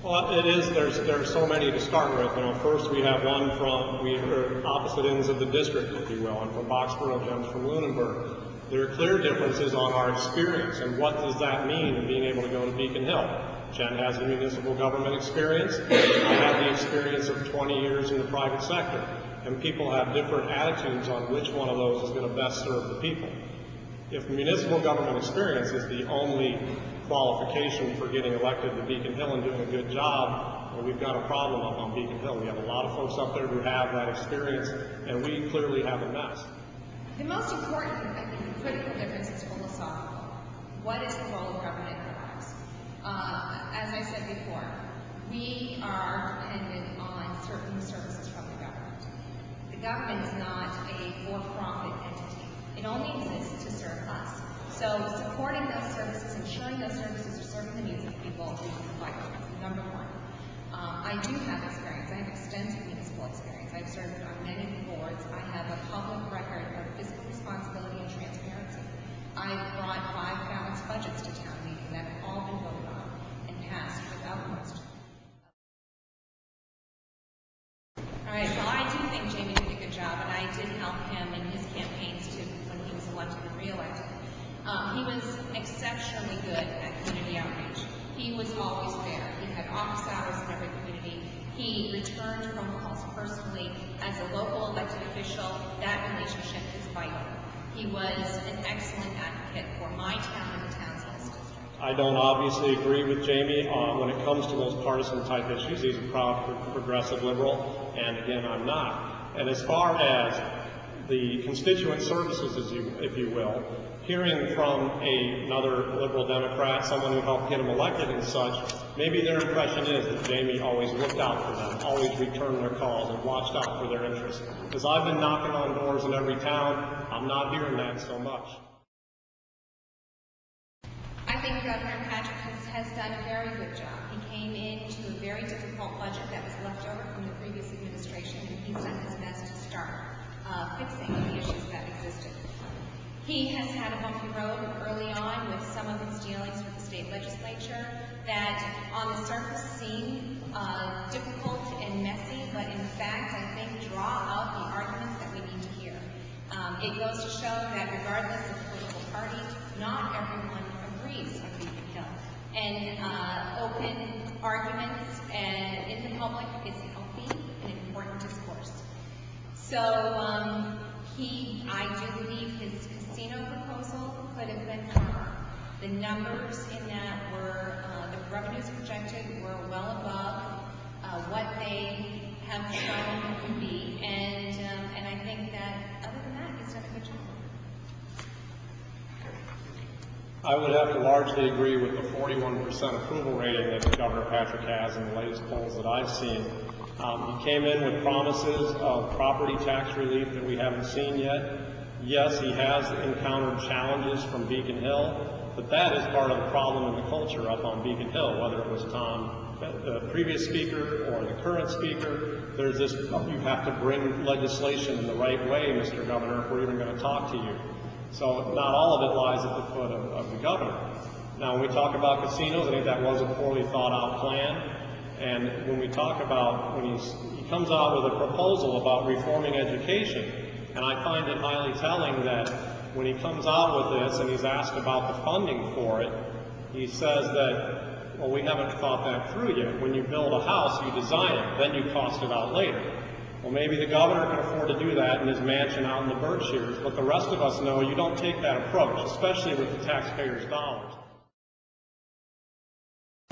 Well, it is. There's so many to start with. First we have one from opposite ends of the district, if you will. I'm from Boxborough, Jen's from Lunenburg. There are clear differences on our experience, and what does that mean in being able to go to Beacon Hill? Jen has the municipal government experience. I have the experience of 20 years in the private sector, and people have different attitudes on which one of those is going to best serve the people. If municipal government experience is the only qualification for getting elected to Beacon Hill and doing a good job, well, we've got a problem up on Beacon Hill. We have a lot of folks up there who have that experience, and we clearly have a mess. The most important, I think, the critical difference is philosophical. What is the role of government in our lives? As I said before, we are dependent on certain services from the government. The government is not a for-profit entity. It only exists to serve us. So supporting those services, ensuring those services are serving the needs of people is vital. Number one. I do have experience. I have extensive municipal experience. I've served on many boards. I have a public record of fiscal responsibility and transparency. I've brought 5 balanced budgets to town meeting that have all been voted on and passed without most. All right, well, I do think Jamie did a good job, and I did help him in his campaigns too when he was elected and re-elected. He was exceptionally good at community outreach. He was always there. He had office hours in every community. He returned phone calls personally. As a local elected official, that relationship is vital. He was an excellent advocate for my town and the town's health district. I don't obviously agree with Jamie when it comes to those partisan type issues. He's a proud progressive liberal, and again, I'm not. And as far as the constituent services, if you will, hearing from another liberal Democrat, someone who helped get him elected and such, maybe their impression is that Jamie always looked out for them, always returned their calls and watched out for their interests. Because I've been knocking on doors in every town, I'm not hearing that so much. I think Governor Patrick has done a very good job. He came into a very difficult budget that was left over from the previous administration, and he's done his best to start fixing the issues that existed. He has had a bumpy road early on with some of his dealings with the state legislature that on the surface seem difficult and messy, but in fact I think draw out the arguments that we need to hear. It goes to show that regardless of political party, not everyone agrees on Beacon Hill. And open arguments in the public is healthy and important discourse. So I do believe his casino proposal could have been firmer. The numbers in that were, the revenues projected were well above what they have shown to be, and I think that other than that, he's done a good job. I would have to largely agree with the 41% approval rating that Governor Patrick has in the latest polls that I've seen. He came in with promises of property tax relief that we haven't seen yet. Yes, he has encountered challenges from Beacon Hill, but that is part of the problem in the culture up on Beacon Hill, whether it was Tom, the previous speaker, or the current speaker. There's this, you have to bring legislation in the right way, Mr. Governor, if we're even going to talk to you. So not all of it lies at the foot of the governor. Now, when we talk about casinos, I think that was a poorly thought out plan. And when we talk about, when he comes out with a proposal about reforming education, and I find it highly telling that when he comes out with this and he's asked about the funding for it, he says that, well, we haven't thought that through yet. When you build a house, you design it, then you cost it out later. Well, maybe the governor can afford to do that in his mansion out in the Berkshires, but the rest of us know you don't take that approach, especially with the taxpayers' dollars.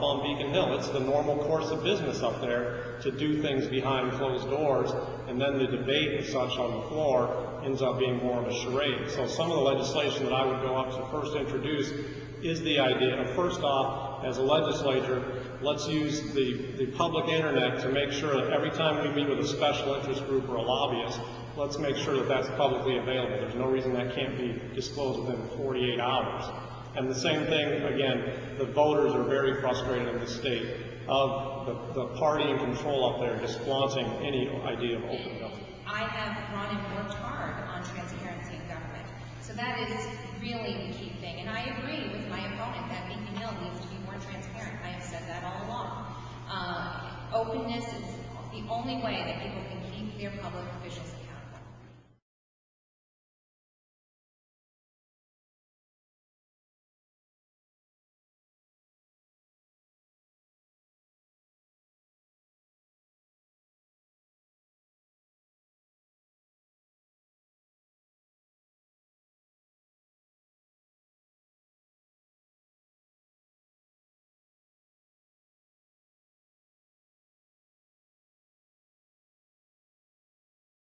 On Beacon Hill, it's the normal course of business up there to do things behind closed doors, and then the debate and such on the floor ends up being more of a charade. So some of the legislation that I would go up to first introduce is the idea of, first off, as a legislature, let's use the public internet to make sure that every time we meet with a special interest group or a lobbyist, let's make sure that that's publicly available. There's no reason that can't be disclosed within 48 hours. And the same thing, again, the voters are very frustrated in the state of the party in control up there just flaunting any idea of open government. I have run and worked hard on transparency in government. So that is really the key thing. And I agree with my opponent that Beacon Hill needs to be more transparent. I have said that all along. Openness is the only way that people can keep their public officials